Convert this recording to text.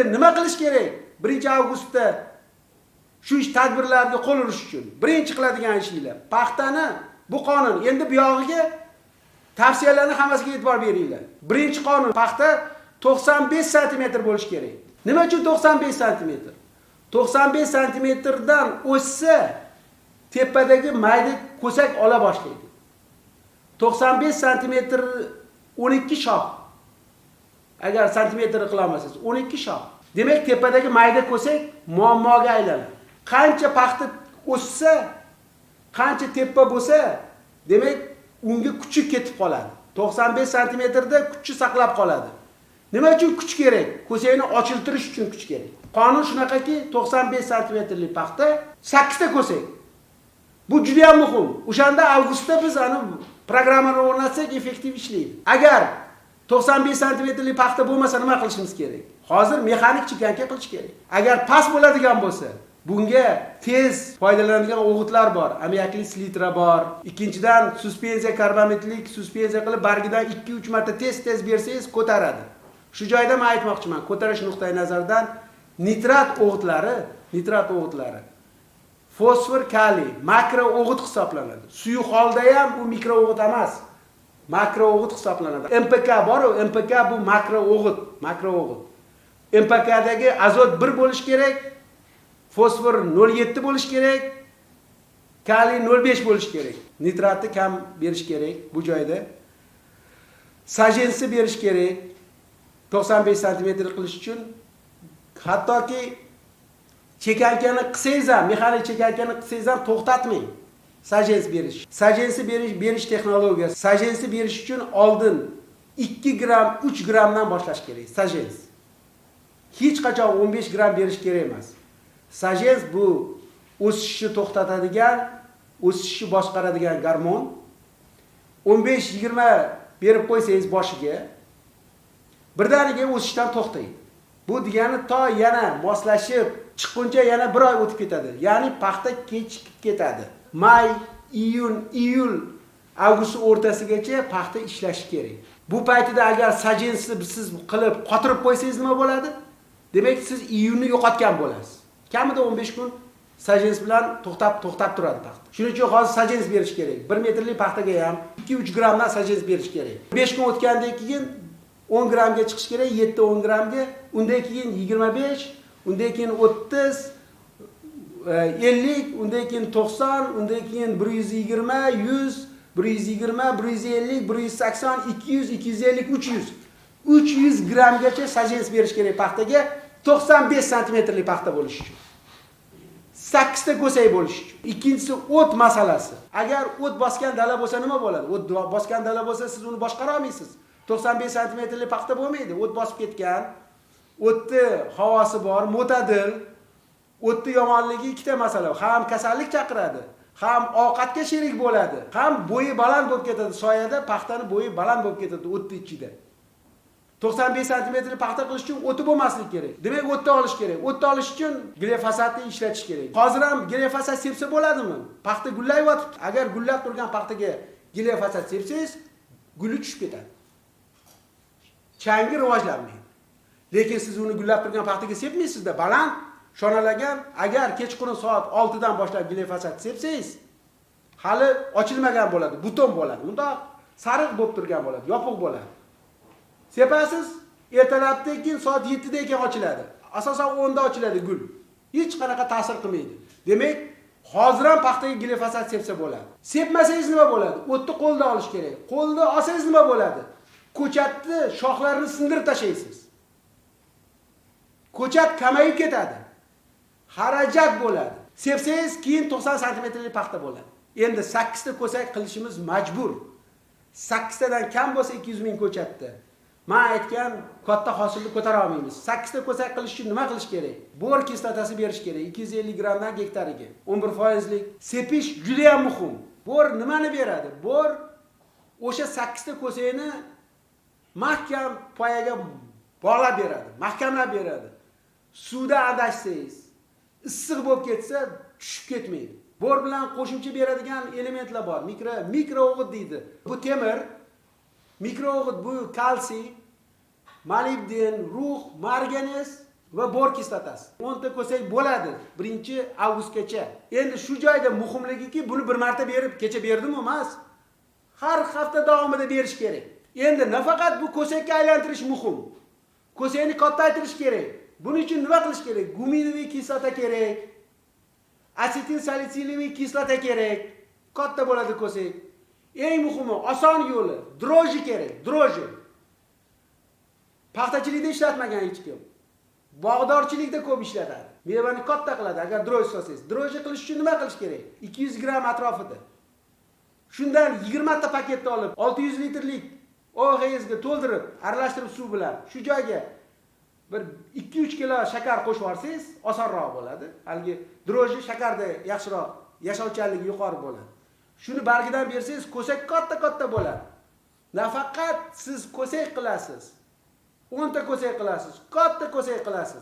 Endi nima qilish kerak? 1-avgustda shu ish tadbirlarga qo'l urish uchun birinchi qiladigan ishinglar paxtani bu qonun endi bu yog'iga tavsiyalarni hammasiga e'tibor beringlar. Birinchi qonun paxta 95 sm bo'lish kerak. Nima uchun 95 sm? 95 santimetrdan o'ssa tepadagi mayda ko'sak ola boshlaydi. 95 santimetr 12 shox. Agar santimetr qila olmasangiz 12 shox. Demak, tepadagi mayda ko'sak muammoga aylanadi. Qancha paxta o'ssa, qancha tepa bo'lsa, demak, unga kuchi ketib qoladi. 95 santimetrda kuchi saqlab qoladi. Nima uchun kuch kerak? Ko'sakni ochiltirish uchun kuch kerak. Qonun shunaqaki, 95 santimetrlik paxta 8 ta ko'sak. Bu juda ham muhim. O'shanda avgustda biz ana programmani o'rnatsak effektiv ishlaydi. Agar 95 santimetrlik paxta bo'lmasa nima qilishimiz kerak? Hozir mexanik chekanka qilish kerak. Agar past bo'ladigan bo'lsa, bunga tez foydalanadigan o'g'itlar bor. Ammiakli silitra bor. Ikkinchidan suspenziya karbomitlik, suspenziya qilib bargidan 2-3 marta tez bersangiz ko'taradi. Shu joyda men aytmoqchiman, ko'tarish nuqtai nazaridan nitrat o'g'itlari fosfor, kaliy, makro o'g'it hisoblanadi. Suyuq holda ham bu mikro o'g'it emas. Makro o'g'it hisoblanadi. MPK bor, MPK bu makro o'g'it. MPKdagi azot 1 bo'lish kerak, fosfor 0.7 bo'lish kerak, kaliy 0.5 bo'lish kerak. Nitratni kam berish kerak bu joyda. Sajensi berish kerak. 95 sm qilish uchun hattoki chekankani qilsangiz ham, mexanik chekankani qilsangiz ham to'xtatmang. Sajens berish texnologiyasi. Sajensi berish uchun oldin 2 gram, 3 gramdan boshlash kerak. Sajens. Hech qachon 15 gram berish kerak emas. Sajens bu o'sishni to'xtatadigan, o'sishni boshqaradigan gormon. 15-20 berib qo'ysangiz boshiga birdaniga o'sishdan to'xtaydi. Bu degani to yana moslashib chiqquncha yana 1 oy o'tib ketadi. Ya'ni paxta kechikib ketadi. May, iyul, avgust o'rtasigacha paxta ishlashi kerak. Bu paytida agar sajensni siz qilib qotirib qo'ysangiz nima bo'ladi? Demak, siz iyulni yo'qotgan bo'lasiz. Kamida 15 kun sajens bilan to'xtab turadi paxta. Shuning uchun hozir sajens berish kerak. 1 metrlik paxtaga ham 2-3 gramdan sajens berish kerak. 5 kun o'tgandan keyin 10 gramga chiqish kerak, 7-10 gramga, undan keyin 25, undan keyin 30, 50, undan keyin 90, undan keyin 120, 100, 120, 150, 180, 200, 250, 300. 300 gramgacha sajens berish kerak paxtaga 95 santimetrlik paxta bo'lish uchun. 8 ta ko'sak bo'lish uchun. Ikkinchisi o't masalasi. Agar o't bosgan dala bo'lsa nima bo'ladi? O't bosgan dala bo'lsa siz uni boshqara olmaysiz. 95 santimetrlik paxta bo'lmaydi. O't bosib ketgan. O'tni havosi bor, mo'tadil. O'tni yomonligi ikkita masala. Ham kasallik chaqiradi, ham ovqatga sherik bo'ladi, ham bo'yi baland bo'lib ketadi. Soyada paxtani bo'yi baland bo'lib ketadi o'tni ichida. 95 santimetrlik paxta qilish uchun o'ti bo'lmasligi kerak. Demak, o'tni olish kerak. O'tni olish uchun glifosatni ishlatish kerak. Hozir ham glifosat sepsa bo'ladimi? Paxta gullayapti. Agar gullab turgan paxtaga glifosat sepsangiz, guli tushib ketadi. Changi rivojlanmaydi. Lekin siz uni gullab turgan paxtaga sepmaysizda, baland, shonalagan, agar kechqurun soat 6 dan boshlab glifosat sepsangiz, hali ochilmagan bo'ladi, buton bo'ladi. Unda sariq bo'lib turgan bo'ladi, yopiq bo'ladi. Sepasiz, ertalabdan keyin soat 7 da ekan ochiladi. Asosan 10 da ochiladi gul. Hech qanaqa ta'sir qilmaydi. Demak, hozir ham paxtaga glifosat sepsa bo'ladi. Sepmasangiz nima bo'ladi? O'tni qo'lda olish kerak. Qo'lda olsangiz nima bo'ladi? Ko'chatni shoxlarini sindirib tashlaysiz. Ko'chat kamayib ketadi. Xarajat bo'ladi. Sepsangiz keyin 90 santimetrlik paxta bo'ladi. Endi 8 ta ko'sak qilishimiz majbur. 8 tadan kam bo'lsa 200 ming ko'chatda. Men aytgan katta hosilni ko'tara olmaymiz. 8 ta ko'sak qilish uchun nima qilish kerak? Bor kislotasi berish kerak 250 gramdan gektariga. 11%lik sepish juda ham muhim. Bor nimani beradi? Bor o'sha 8 ta ko'sakni mahkam poyaga bog'lab beradi, mahkamlab beradi. Suvda adashsangiz, issiq bo'lib ketsa, tushib ketmaydi. Bor bilan qo'shimcha beradigan elementlar bor. Mikro o'g'it deydi. Bu temir, mikro o'g'it bu kalsiy, molibden, rux, marganez, va bor kislotasi. 10 ta ko'sak bo'ladi 1-avgustgacha. Endi shu joyda muhimligiki, buni bir marta berib, kecha berdim emas. Har hafta davomida berish kerak. Endi nafaqat bu ko'sakka aylantirish muhim. Ko'sakni kattaytirish kerak. Buning uchun nima qilish kerak? Guminoviy kislota kerak. Asetil salitsiliy kislota kerak. Katta bo'ladi ko'sak. Eng muhimi, oson yo'li, droji kerak, droji. Paxtachilikda ishlatmagan hech kim. Bog'dorchilikda ko'p ishlatadi. Mevani katta qiladi agar droj solsangiz. Droji qilish uchun nima qilish kerak? 200 gram atrofida. Shundan 20 ta paketni olib, 600 litrlik og'izga to'ldirib, aralashtirib suv bilan shu joyga bir 2-3 kilo shakar qo'shib olsangiz, osonroq bo'ladi. Haligi droji shakarda yaxshiroq, yashovchanligi yuqori bo'ladi. Shuni bargidan bersangiz, ko'sak katta bo'ladi. Nafaqat siz ko'sak qilasiz. 10 ta ko'sak qilasiz, katta ko'sak qilasiz.